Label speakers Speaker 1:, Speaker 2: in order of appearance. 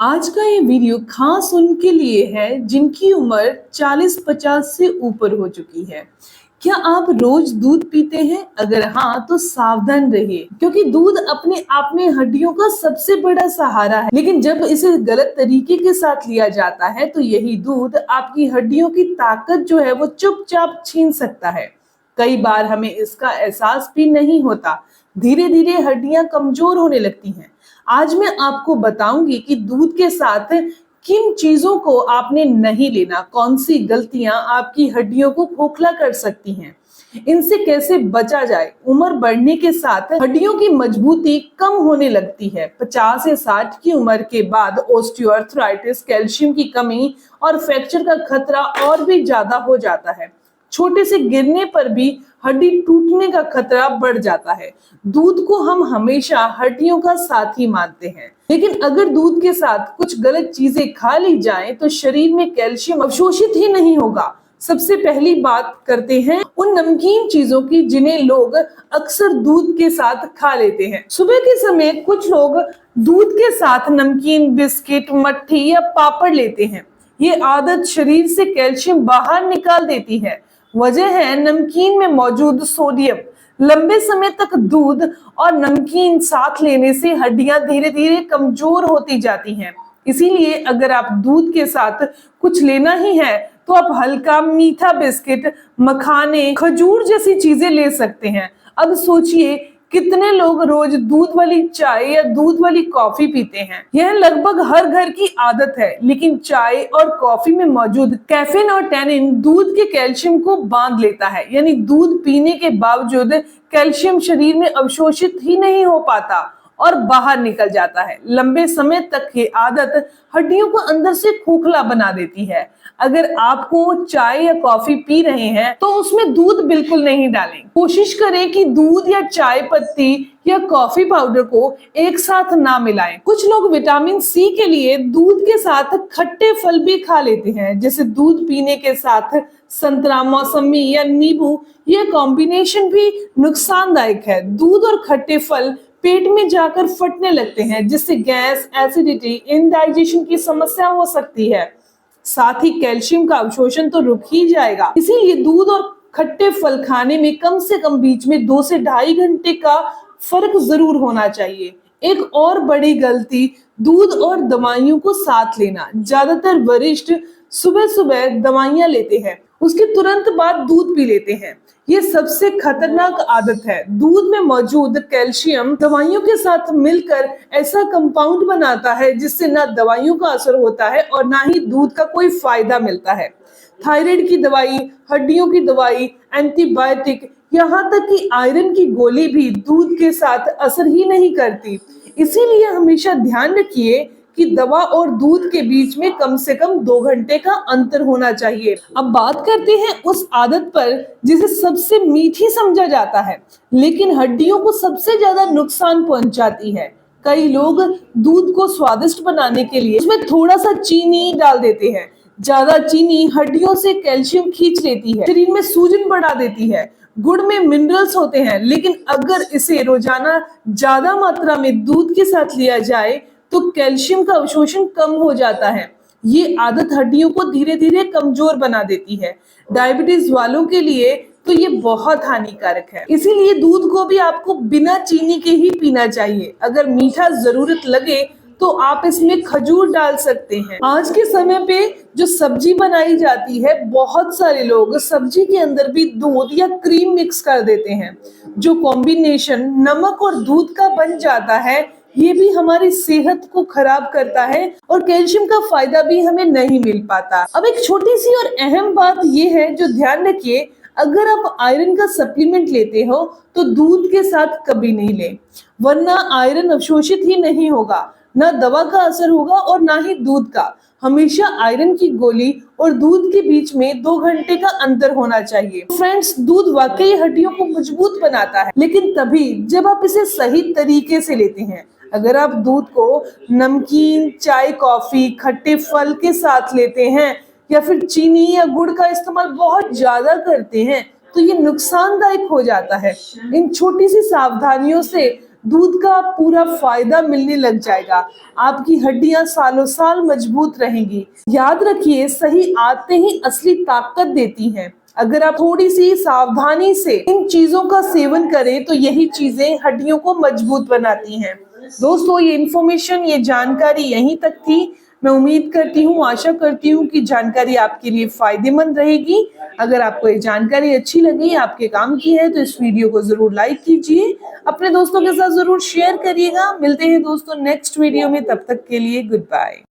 Speaker 1: आज का ये वीडियो खास उनके लिए है जिनकी उम्र 40-50 से ऊपर हो चुकी है। क्या आप रोज दूध पीते हैं? अगर हाँ तो सावधान रहिए, क्योंकि दूध अपने आप में हड्डियों का सबसे बड़ा सहारा है। लेकिन जब इसे गलत तरीके के साथ लिया जाता है तो यही दूध आपकी हड्डियों की ताकत जो है वो चुपचाप छीन सकता है। कई बार हमें इसका एहसास भी नहीं होता। धीरे धीरे हड्डियां कमजोर होने लगती हैं। आज मैं आपको बताऊंगी कि दूध के साथ किन चीजों को आपने नहीं लेना, कौन सी गलतियां आपकी हड्डियों को खोखला कर सकती हैं, इनसे कैसे बचा जाए। उम्र बढ़ने के साथ हड्डियों की मजबूती कम होने लगती है। 50 या 60 की उम्र के बाद ऑस्टियोआर्थराइटिस, कैल्शियम की कमी और फ्रैक्चर का खतरा और भी ज्यादा हो जाता है। छोटे से गिरने पर भी हड्डी टूटने का खतरा बढ़ जाता है। दूध को हम हमेशा हड्डियों का साथी मानते हैं, लेकिन अगर दूध के साथ कुछ गलत चीजें खा ली जाएं तो शरीर में कैल्शियम अवशोषित ही नहीं होगा। सबसे पहली बात करते हैं उन नमकीन चीजों की जिन्हें लोग अक्सर दूध के साथ खा लेते हैं। सुबह के समय कुछ लोग दूध के साथ नमकीन, बिस्किट, मट्ठी या पापड़ लेते हैं। ये आदत शरीर से कैल्शियम बाहर निकाल देती है। वजह है नमकीन में मौजूद सोडियम। लंबे समय तक दूध और नमकीन साथ लेने से हड्डियां धीरे धीरे कमजोर होती जाती हैं। इसीलिए अगर आप दूध के साथ कुछ लेना ही है तो आप हल्का मीठा बिस्किट, मखाने, खजूर जैसी चीजें ले सकते हैं। अब सोचिए कितने लोग रोज दूध वाली चाय या दूध वाली कॉफी पीते हैं। यह लगभग हर घर की आदत है, लेकिन चाय और कॉफी में मौजूद कैफीन और टैनिन दूध के कैल्शियम को बांध लेता है। यानी दूध पीने के बावजूद कैल्शियम शरीर में अवशोषित ही नहीं हो पाता और बाहर निकल जाता है। लंबे समय तक ये आदत हड्डियों को अंदर से खोखला बना देती है। अगर आपको चाय या कॉफी पी रहे हैं तो उसमें दूध बिल्कुल नहीं डालें। कोशिश करें कि दूध या चाय पत्ती या कॉफी पाउडर को एक साथ ना मिलाएं। कुछ लोग विटामिन सी के लिए दूध के साथ खट्टे फल भी खा लेते हैं, जैसे दूध पीने के साथ संतरा, मौसमी या नींबू। यह कॉम्बिनेशन भी नुकसानदायक है। दूध और खट्टे फल पेट में जाकर फटने लगते हैं, जिससे गैस, एसिडिटी, इंडाइजेशन की समस्या हो सकती है। साथ ही कैल्शियम का अवशोषण तो रुक ही जाएगा। इसीलिए दूध और खट्टे फल खाने में कम से कम बीच में 2 से ढाई घंटे का फर्क जरूर होना चाहिए। एक और बड़ी गलती दूध और दवाइयों को साथ लेना। ज्यादातर वरिष्ठ सुबह सुबह दवाइयां लेते हैं, उसके तुरंत बाद दूध पी लेते हैं। ये सबसे खतरनाक आदत है। दूध में मौजूद कैल्शियम दवाइयों के साथ मिलकर ऐसा कंपाउंड बनाता है जिससे ना दवाइयों का असर होता है और ना ही दूध का कोई फायदा मिलता है। थायराइड की दवाई, हड्डियों की दवाई, एंटीबायोटिक, यहाँ तक कि आयरन की गोली भी दूध के साथ असर ही नहीं करती। इसीलिए हमेशा ध्यान रखिए कि दवा और दूध के बीच में कम से कम 2 घंटे का अंतर होना चाहिए। अब बात करते हैं उस आदत पर जिसे सबसे मीठी समझा जाता है, लेकिन हड्डियों को सबसे ज्यादा नुकसान पहुंचाती है। कई लोग दूध को स्वादिष्ट बनाने के लिए उसमें थोड़ा सा चीनी डाल देते हैं। ज्यादा चीनी हड्डियों से कैल्शियम खींच लेती है, शरीर में सूजन बढ़ा देती है। गुड़ में मिनरल्स होते हैं, लेकिन अगर इसे रोजाना ज्यादा मात्रा में दूध के साथ लिया जाए तो कैल्शियम का अवशोषण कम हो जाता है। ये आदत हड्डियों को धीरे धीरे कमजोर बना देती है। डायबिटीज वालों के लिए तो ये बहुत हानिकारक है। इसीलिए दूध को भी आपको बिना चीनी के ही पीना चाहिए। अगर मीठा जरूरत लगे तो आप इसमें खजूर डाल सकते हैं। आज के समय पे जो सब्जी बनाई जाती है, बहुत सारे लोग सब्जी के अंदर भी दूध या क्रीम मिक्स कर देते हैं। जो कॉम्बिनेशन नमक और दूध का बन जाता है, ये भी हमारी सेहत को खराब करता है और कैल्शियम का फायदा भी हमें नहीं मिल पाता। अब एक छोटी सी और अहम बात ये है जो ध्यान रखिए, अगर आप आयरन का सप्लीमेंट लेते हो तो दूध के साथ कभी नहीं लें, वरना आयरन अवशोषित ही नहीं होगा। ना दवा का असर होगा और ना ही दूध का। हमेशा आयरन की गोली और दूध के बीच में 2 घंटे का अंतर होना चाहिए। फ्रेंड्स, दूध वाकई हड्डियों को मजबूत बनाता है, लेकिन तभी जब आप इसे सही तरीके से लेते हैं। अगर आप दूध को नमकीन, चाय, कॉफी, खट्टे फल के साथ लेते हैं या फिर चीनी या गुड़ का इस्तेमाल बहुत ज्यादा करते हैं तो ये नुकसानदायक हो जाता है। इन छोटी सी सावधानियों से दूध का पूरा फायदा मिलने लग जाएगा। आपकी हड्डियां सालों साल मजबूत रहेंगी। याद रखिए, सही आदतें ही असली ताकत देती हैं। अगर आप थोड़ी सी सावधानी से इन चीजों का सेवन करें तो यही चीजें हड्डियों को मजबूत बनाती हैं। दोस्तों, ये इन्फॉर्मेशन, ये जानकारी यहीं तक थी। मैं उम्मीद करती हूँ, आशा करती हूँ कि जानकारी आपके लिए फायदेमंद रहेगी। अगर आपको ये जानकारी अच्छी लगी, आपके काम की है, तो इस वीडियो को जरूर लाइक कीजिए, अपने दोस्तों के साथ जरूर शेयर करिएगा। मिलते हैं दोस्तों नेक्स्ट वीडियो में, तब तक के लिए गुड बाय।